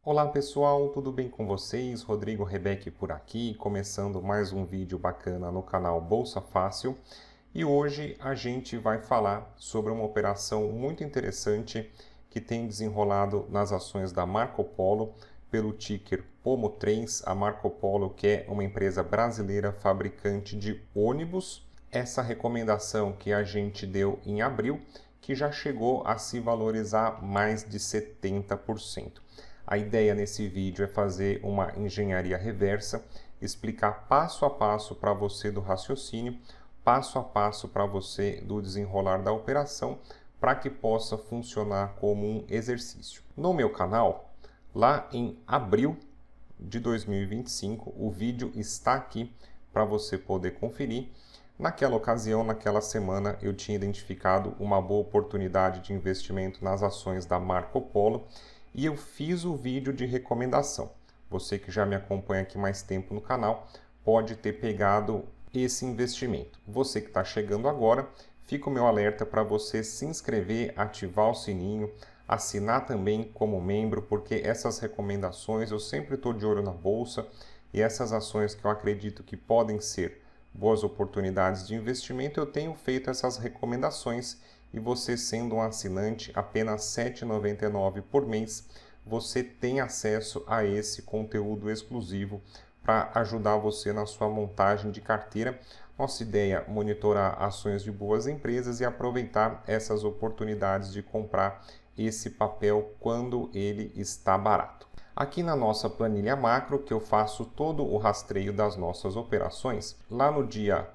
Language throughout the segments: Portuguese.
Olá pessoal, tudo bem com vocês? Rodrigo Rebeck por aqui, começando mais um vídeo bacana no canal Bolsa Fácil. E hoje a gente vai falar sobre uma operação muito interessante que tem desenrolado nas ações da Marco Polo pelo ticker POMO3. A Marco Polo, que é uma empresa brasileira fabricante de ônibus. Essa recomendação que a gente deu em abril, que já chegou a se valorizar mais de 70%. A ideia nesse vídeo é fazer uma engenharia reversa, explicar passo a passo para você do raciocínio, passo a passo para você do desenrolar da operação, para que possa funcionar como um exercício. No meu canal, lá em abril de 2025, o vídeo está aqui para você poder conferir. Naquela ocasião, naquela semana, eu tinha identificado uma boa oportunidade de investimento nas ações da Marco Polo e eu fiz o vídeo de recomendação. Você que já me acompanha aqui mais tempo no canal pode ter pegado esse investimento. Você que está chegando agora, fica o meu alerta para você se inscrever, ativar o sininho, assinar também como membro, porque essas recomendações eu sempre estou de olho na bolsa e essas ações que eu acredito que podem ser boas oportunidades de investimento, eu tenho feito essas recomendações. E você sendo um assinante, apenas R$ 7,99 por mês, você tem acesso a esse conteúdo exclusivo para ajudar você na sua montagem de carteira. Nossa ideia é monitorar ações de boas empresas e aproveitar essas oportunidades de comprar esse papel quando ele está barato. Aqui na nossa planilha macro, que eu faço todo o rastreio das nossas operações, lá no dia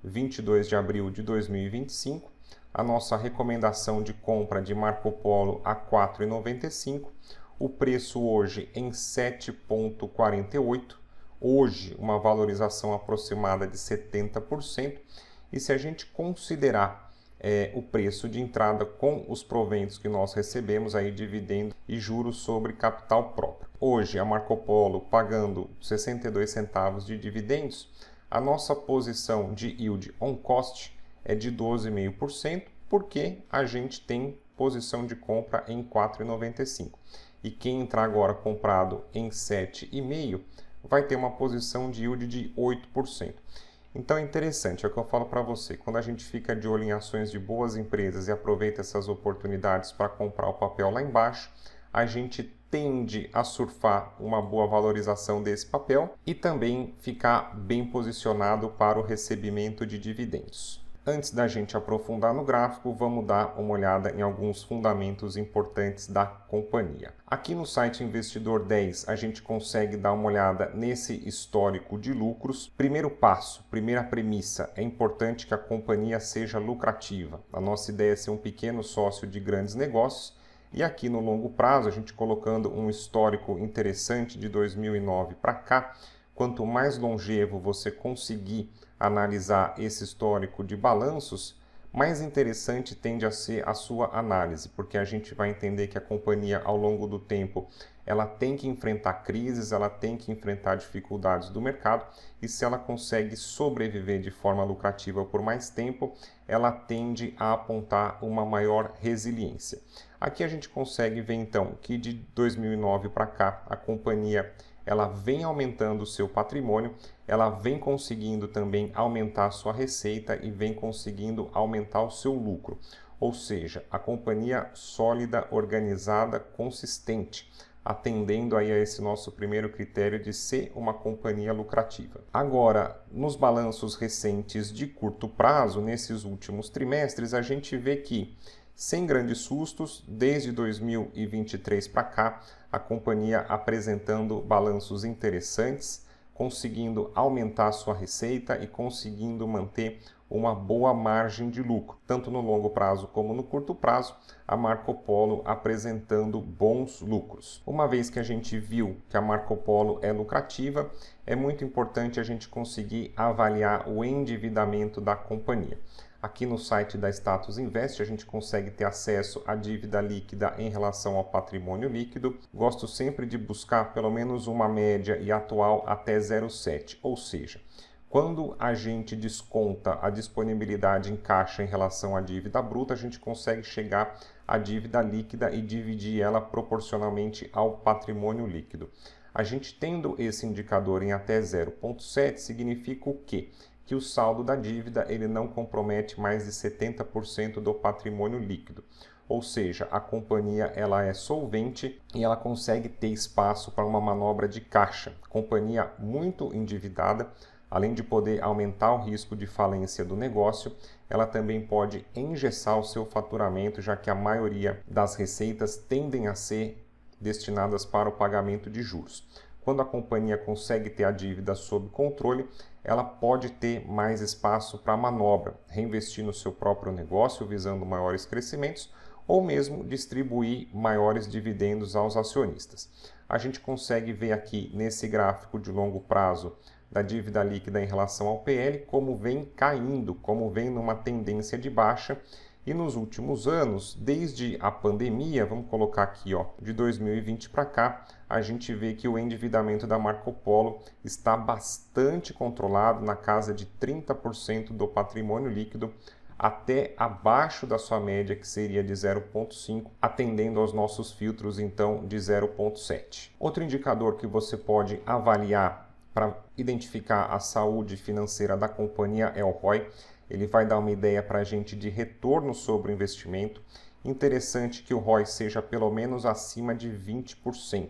22 de abril de 2025, a nossa recomendação de compra de Marco Polo a R$ 4,95, o preço hoje em 7,48, hoje uma valorização aproximada de 70%, e se a gente considerar o preço de entrada com os proventos que nós recebemos, aí dividendo e juros sobre capital próprio. Hoje a Marco Polo pagando 62 centavos de dividendos, a nossa posição de yield on cost é de 12,5%, porque a gente tem posição de compra em 4,95. E quem entrar agora comprado em 7,5% vai ter uma posição de yield de 8%. Então é interessante, é o que eu falo para você, quando a gente fica de olho em ações de boas empresas e aproveita essas oportunidades para comprar o papel lá embaixo, a gente tende a surfar uma boa valorização desse papel e também ficar bem posicionado para o recebimento de dividendos. Antes da gente aprofundar no gráfico, vamos dar uma olhada em alguns fundamentos importantes da companhia. Aqui no site Investidor 10, a gente consegue dar uma olhada nesse histórico de lucros. Primeiro passo, primeira premissa, é importante que a companhia seja lucrativa. A nossa ideia é ser um pequeno sócio de grandes negócios. E aqui no longo prazo, a gente colocando um histórico interessante de 2009 para cá, quanto mais longevo você conseguir analisar esse histórico de balanços, mais interessante tende a ser a sua análise, porque a gente vai entender que a companhia ao longo do tempo ela tem que enfrentar crises, ela tem que enfrentar dificuldades do mercado, e se ela consegue sobreviver de forma lucrativa por mais tempo, ela tende a apontar uma maior resiliência. Aqui a gente consegue ver então que de 2009 para cá a companhia ela vem aumentando o seu patrimônio, ela vem conseguindo também aumentar a sua receita e vem conseguindo aumentar o seu lucro. Ou seja, a companhia sólida, organizada, consistente, atendendo aí a esse nosso primeiro critério de ser uma companhia lucrativa. Agora, nos balanços recentes de curto prazo, nesses últimos trimestres, a gente vê que, sem grandes sustos, desde 2023 para cá, a companhia apresentando balanços interessantes, conseguindo aumentar sua receita e conseguindo manter uma boa margem de lucro, tanto no longo prazo como no curto prazo, a Marco Polo apresentando bons lucros. Uma vez que a gente viu que a Marco Polo é lucrativa, é muito importante a gente conseguir avaliar o endividamento da companhia. Aqui no site da Status Invest a gente consegue ter acesso à dívida líquida em relação ao patrimônio líquido. Gosto sempre de buscar pelo menos uma média e atual até 0,7, ou seja, Quando a gente desconta a disponibilidade em caixa em relação à dívida bruta, a gente consegue chegar à dívida líquida e dividir ela proporcionalmente ao patrimônio líquido. A gente tendo esse indicador em até 0,7 significa o quê? Que o saldo da dívida ele não compromete mais de 70% do patrimônio líquido. Ou seja, a companhia ela é solvente e ela consegue ter espaço para uma manobra de caixa. Companhia muito endividada, além de poder aumentar o risco de falência do negócio, ela também pode engessar o seu faturamento, já que a maioria das receitas tendem a ser destinadas para o pagamento de juros. Quando a companhia consegue ter a dívida sob controle, ela pode ter mais espaço para manobra, reinvestir no seu próprio negócio visando maiores crescimentos ou mesmo distribuir maiores dividendos aos acionistas. A gente consegue ver aqui nesse gráfico de longo prazo da dívida líquida em relação ao PL como vem caindo, como vem numa tendência de baixa. E nos últimos anos, desde a pandemia, vamos colocar aqui, de 2020 para cá, a gente vê que o endividamento da Marco Polo está bastante controlado, na casa de 30% do patrimônio líquido, até abaixo da sua média, que seria de 0,5, atendendo aos nossos filtros, então, de 0,7. Outro indicador que você pode avaliar para identificar a saúde financeira da companhia é o ROI. Ele vai dar uma ideia para a gente de retorno sobre o investimento. Interessante que o ROI seja pelo menos acima de 20%,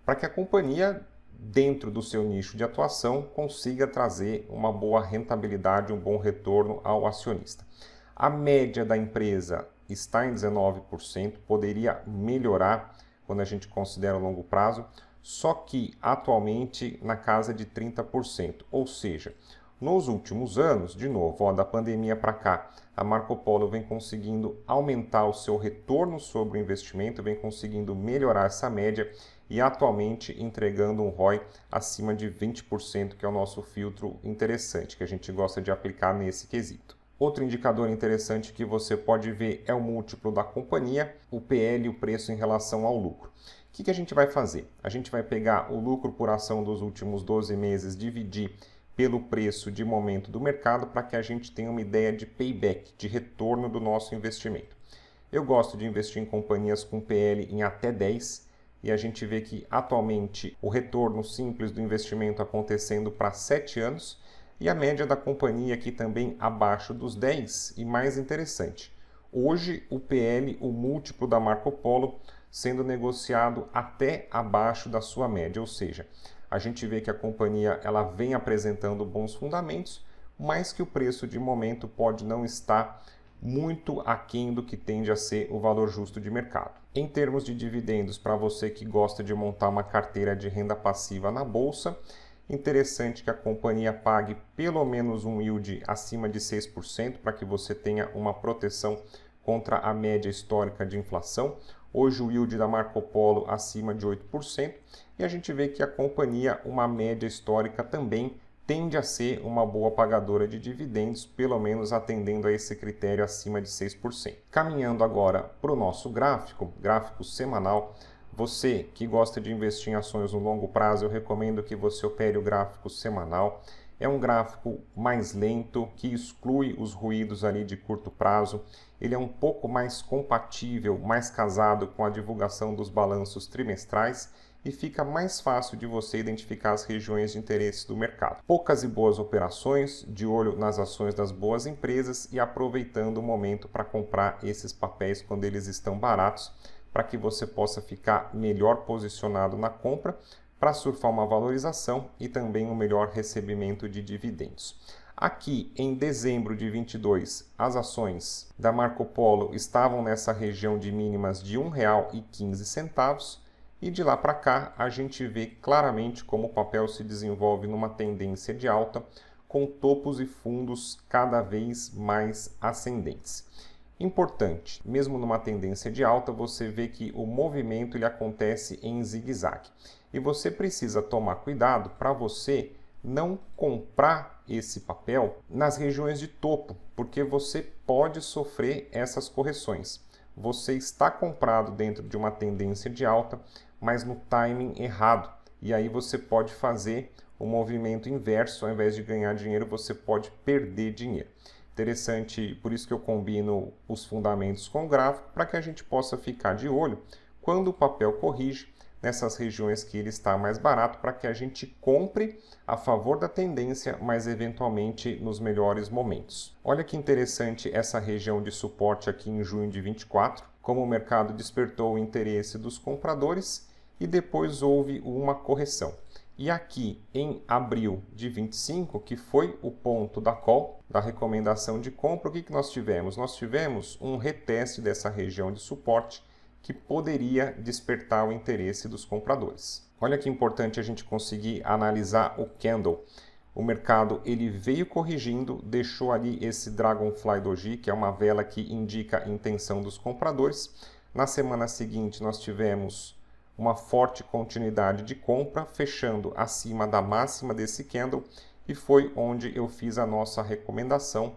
para que a companhia, dentro do seu nicho de atuação, consiga trazer uma boa rentabilidade, um bom retorno ao acionista. A média da empresa está em 19%, poderia melhorar quando a gente considera o longo prazo, só que atualmente na casa de 30%, ou seja, nos últimos anos, de novo, da pandemia para cá, a Marco Polo vem conseguindo aumentar o seu retorno sobre o investimento, vem conseguindo melhorar essa média e atualmente entregando um ROI acima de 20%, que é o nosso filtro interessante, que a gente gosta de aplicar nesse quesito. Outro indicador interessante que você pode ver é o múltiplo da companhia, o PL, o preço em relação ao lucro. O que a gente vai fazer? A gente vai pegar o lucro por ação dos últimos 12 meses, dividir pelo preço de momento do mercado para que a gente tenha uma ideia de payback, de retorno do nosso investimento. Eu gosto de investir em companhias com PL em até 10 e a gente vê que atualmente o retorno simples do investimento acontecendo para 7 anos e a média da companhia aqui também abaixo dos 10 e mais interessante. Hoje o PL, o múltiplo da Marco Polo, sendo negociado até abaixo da sua média, ou seja, a gente vê que a companhia ela vem apresentando bons fundamentos, mas que o preço de momento pode não estar muito aquém do que tende a ser o valor justo de mercado. Em termos de dividendos, para você que gosta de montar uma carteira de renda passiva na bolsa, interessante que a companhia pague pelo menos um yield acima de 6% para que você tenha uma proteção contra a média histórica de inflação. Hoje o yield da Marco Polo acima de 8% e a gente vê que a companhia, uma média histórica também, tende a ser uma boa pagadora de dividendos, pelo menos atendendo a esse critério acima de 6%. Caminhando agora para o nosso gráfico semanal, você que gosta de investir em ações no longo prazo, eu recomendo que você opere o gráfico semanal. É um gráfico mais lento, que exclui os ruídos ali de curto prazo. Ele é um pouco mais compatível, mais casado com a divulgação dos balanços trimestrais e fica mais fácil de você identificar as regiões de interesse do mercado. Poucas e boas operações, de olho nas ações das boas empresas e aproveitando o momento para comprar esses papéis quando eles estão baratos, para que você possa ficar melhor posicionado na compra, para surfar uma valorização e também um melhor recebimento de dividendos. Aqui em dezembro de 22, as ações da Marco Polo estavam nessa região de mínimas de R$ 1,15 e de lá para cá a gente vê claramente como o papel se desenvolve numa tendência de alta, com topos e fundos cada vez mais ascendentes. Importante, mesmo numa tendência de alta, você vê que o movimento ele acontece em zigue-zague. E você precisa tomar cuidado para você não comprar esse papel nas regiões de topo, porque você pode sofrer essas correções. Você está comprado dentro de uma tendência de alta, mas no timing errado. E aí você pode fazer o movimento inverso, ao invés de ganhar dinheiro, você pode perder dinheiro. Interessante, por isso que eu combino os fundamentos com o gráfico, para que a gente possa ficar de olho quando o papel corrige nessas regiões que ele está mais barato, para que a gente compre a favor da tendência, mas eventualmente nos melhores momentos. Olha que interessante essa região de suporte aqui em junho de 24, como o mercado despertou o interesse dos compradores e depois houve uma correção. E aqui em abril de 25, que foi o ponto da call, da recomendação de compra, o que nós tivemos? Nós tivemos um reteste dessa região de suporte que poderia despertar o interesse dos compradores. Olha que importante a gente conseguir analisar o candle. O mercado ele veio corrigindo, deixou ali esse Dragonfly Doji, que é uma vela que indica a intenção dos compradores. Na semana seguinte nós tivemos uma forte continuidade de compra, fechando acima da máxima desse candle, e foi onde eu fiz a nossa recomendação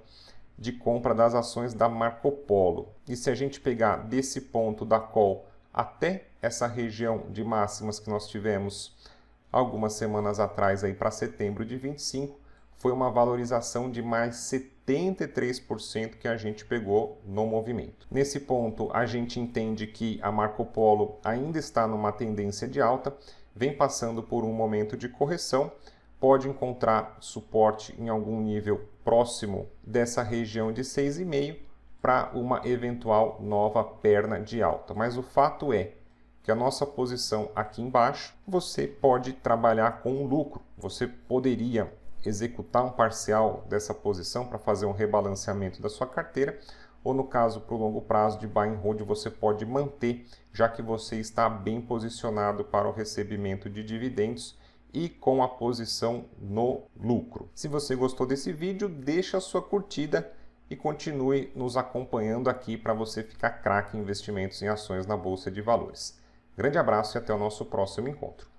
de compra das ações da Marco Polo. E se a gente pegar desse ponto da call até essa região de máximas que nós tivemos algumas semanas atrás aí para setembro de 25, foi uma valorização de mais 73% que a gente pegou no movimento. Nesse ponto, a gente entende que a Marco Polo ainda está numa tendência de alta, vem passando por um momento de correção, pode encontrar suporte em algum nível próximo dessa região de 6,5 para uma eventual nova perna de alta. Mas o fato é que a nossa posição aqui embaixo, você pode trabalhar com um lucro. Você poderia executar um parcial dessa posição para fazer um rebalanceamento da sua carteira, ou no caso, para o longo prazo de buy and hold, você pode manter, já que você está bem posicionado para o recebimento de dividendos e com a posição no lucro. Se você gostou desse vídeo, deixa a sua curtida e continue nos acompanhando aqui para você ficar craque em investimentos em ações na Bolsa de Valores. Grande abraço e até o nosso próximo encontro.